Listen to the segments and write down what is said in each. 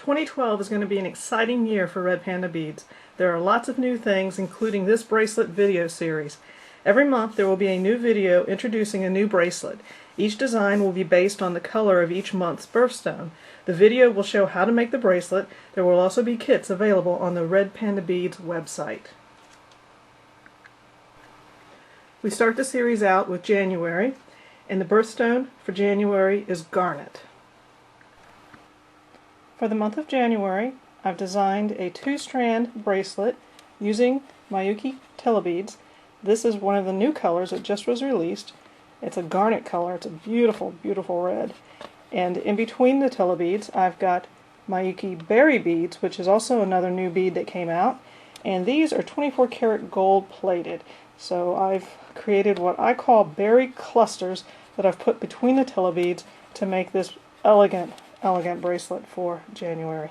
2012 is going to be an exciting year for Red Panda beads. There are lots of new things, including this bracelet video series. Every month there will be a new video introducing a new bracelet. Each design will be based on the color of each month's birthstone. The video will show how to make the bracelet. There will also be kits available on the Red Panda Beads website. We start the series out with January, and the birthstone for January is garnet. For the month of January, I've designed a 2-strand bracelet using Miyuki telebeads. This is one of the new colors that just was released. It's a garnet color. It's a beautiful, beautiful red. And in between the telebeads, I've got Miyuki berry beads, which is also another new bead that came out. And these are 24 karat gold plated. So I've created what I call berry clusters that I've put between the telebeads to make this elegant bracelet for January.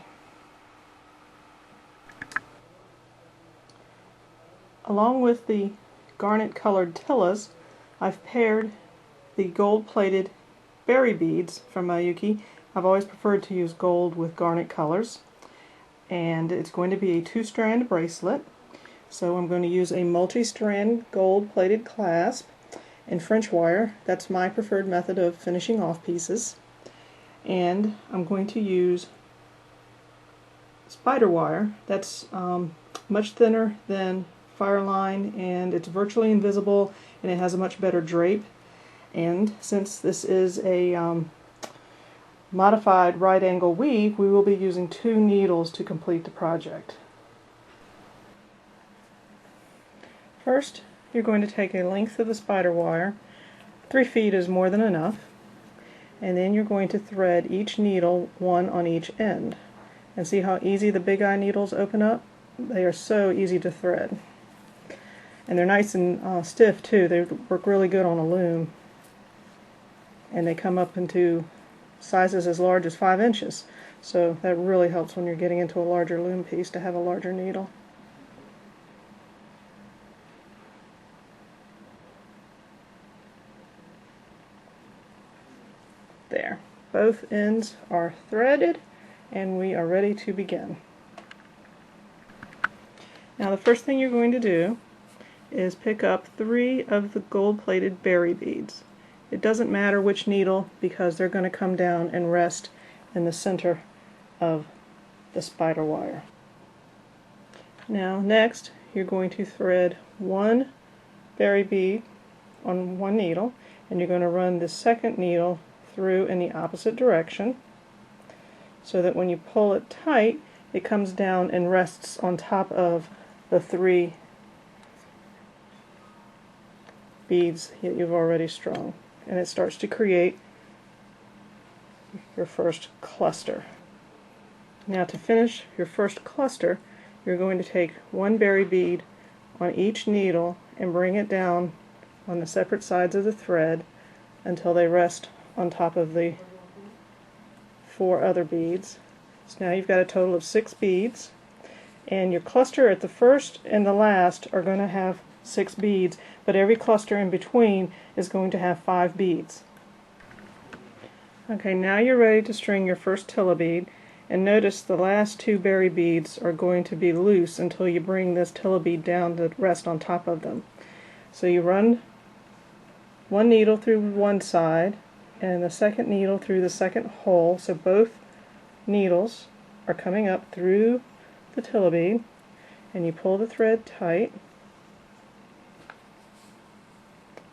Along with the garnet colored tillas, I've paired the gold plated berry beads from Miyuki. I've always preferred to use gold with garnet colors, and it's going to be a 2-strand bracelet. So I'm going to use a multi-strand gold plated clasp and French wire. That's my preferred method of finishing off pieces. And I'm going to use spider wire. That's much thinner than Fireline, and it's virtually invisible, and it has a much better drape. And since this is a modified right angle weave, we will be using 2 needles to complete the project. First, you're going to take a length of the spider wire. 3 feet is more than enough. And then you're going to thread each needle one on each end. And see how easy the big eye needles open up? They are so easy to thread. And they're nice and stiff too. They work really good on a loom. And they come up into sizes as large as 5 inches. So that really helps when you're getting into a larger loom piece to have a larger needle. There. Both ends are threaded, and we are ready to begin. Now the first thing you're going to do is pick up 3 of the gold-plated berry beads. It doesn't matter which needle, because they're going to come down and rest in the center of the spider wire. Now next, you're going to thread 1 berry bead on 1 needle, and you're going to run the second needle through in the opposite direction, so that when you pull it tight, it comes down and rests on top of the 3 beads that you've already strung, and it starts to create your first cluster. Now to finish your first cluster, you're going to take 1 berry bead on each needle and bring it down on the separate sides of the thread until they rest on top of the 4 other beads. So now you've got a total of 6 beads, and your cluster at the first and the last are going to have 6 beads, but every cluster in between is going to have 5 beads. Okay, now you're ready to string your first tilla bead, and notice the last 2 berry beads are going to be loose until you bring this tilla bead down to rest on top of them. So you run 1 needle through one side and the second needle through the second hole, so both needles are coming up through the tilla bead, and you pull the thread tight,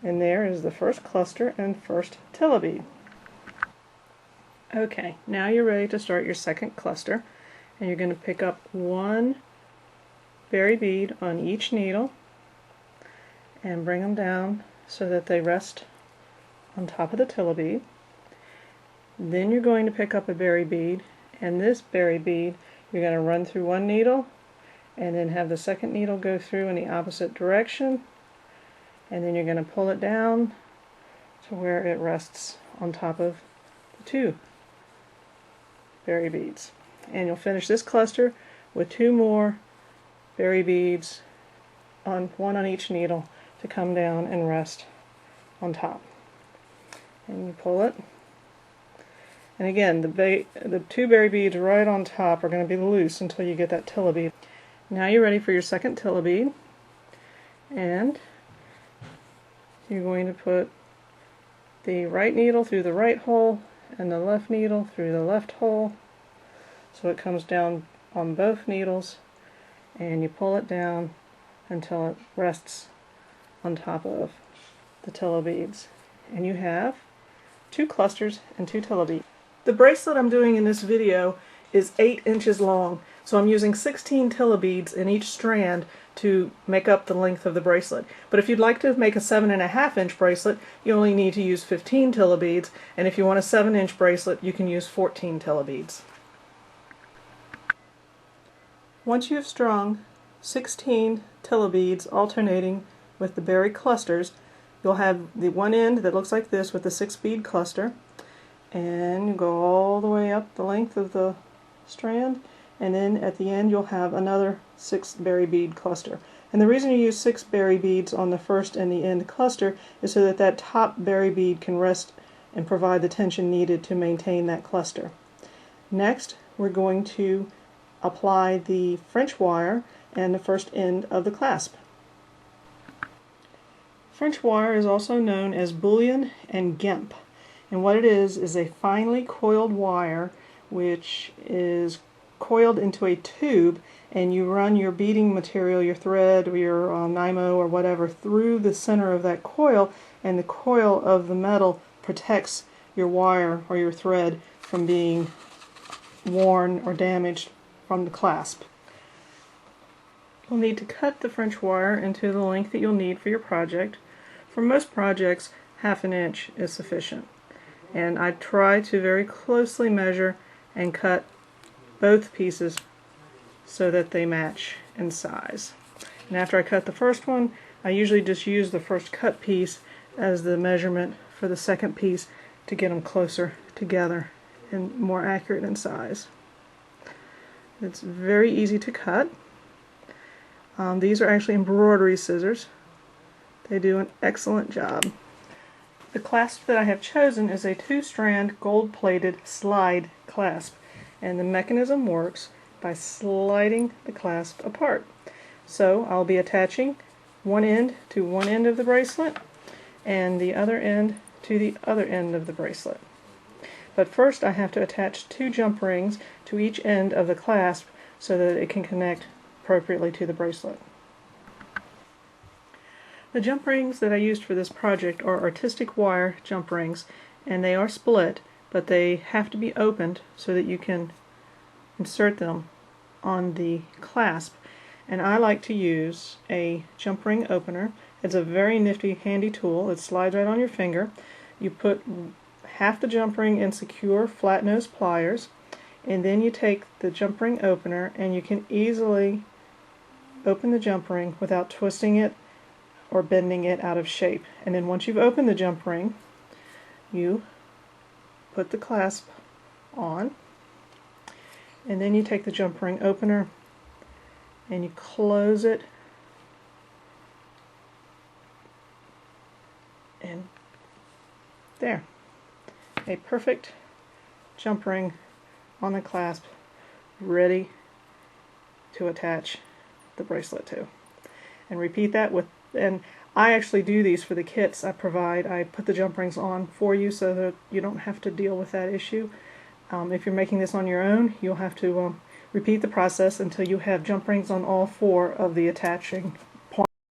and there is the first cluster and first tilla bead. Okay, now you're ready to start your second cluster, and you're going to pick up 1 berry bead on each needle and bring them down so that they rest on top of the tilla bead. Then you're going to pick up a berry bead, and this berry bead you're going to run through 1 needle and then have the second needle go through in the opposite direction, and then you're going to pull it down to where it rests on top of the 2 berry beads. And you'll finish this cluster with 2 more berry beads, on 1 on each needle, to come down and rest on top. And you pull it, And again, the two berry beads right on top are going to be loose until you get that tilla bead. Now you're ready for your second tilla bead, and you're going to put the right needle through the right hole and the left needle through the left hole, so it comes down on both needles, and you pull it down until it rests on top of the tilla beads. And you have 2 clusters and 2 tilla beads. The bracelet I'm doing in this video is 8 inches long, so I'm using 16 tilla beads in each strand to make up the length of the bracelet. But if you'd like to make a 7.5 inch bracelet, you only need to use 15 tilla beads, and if you want a 7 inch bracelet, you can use 14 tilla beads. Once you have strung 16 tilla beads alternating with the berry clusters, you'll have the one end that looks like this with the 6 bead cluster, and you go all the way up the length of the strand, and then at the end you'll have another 6 berry bead cluster. And the reason you use 6 berry beads on the first and the end cluster is so that that top berry bead can rest and provide the tension needed to maintain that cluster. Next, we're going to apply the French wire and the first end of the clasp. French wire is also known as bullion and gimp, and what it is a finely coiled wire which is coiled into a tube, and you run your beading material, your thread or your NYMO or whatever, through the center of that coil, and the coil of the metal protects your wire or your thread from being worn or damaged from the clasp. You'll need to cut the French wire into the length that you'll need for your project. For most projects, 1/2 inch is sufficient. And I try to very closely measure and cut both pieces so that they match in size. And after I cut the first one, I usually just use the first cut piece as the measurement for the second piece to get them closer together and more accurate in size. It's very easy to cut. These are actually embroidery scissors. They do an excellent job. The clasp that I have chosen is a 2-strand gold-plated slide clasp, and the mechanism works by sliding the clasp apart. So I'll be attaching one end to one end of the bracelet and the other end to the other end of the bracelet. But first I have to attach 2 jump rings to each end of the clasp so that it can connect appropriately to the bracelet. The jump rings that I used for this project are artistic wire jump rings, and they are split, but they have to be opened so that you can insert them on the clasp. And I like to use a jump ring opener. It's a very nifty, handy tool. It slides right on your finger. You put half the jump ring in secure flat nose pliers, and then you take the jump ring opener and you can easily open the jump ring without twisting it or bending it out of shape. And then once you've opened the jump ring, you put the clasp on, and then you take the jump ring opener and you close it, and there, a perfect jump ring on the clasp, ready to attach the bracelet to. And repeat that with, and I actually do these for the kits I provide. I put the jump rings on for you so that you don't have to deal with that issue. If you're making this on your own, you'll have to repeat the process until you have jump rings on all 4 of the attaching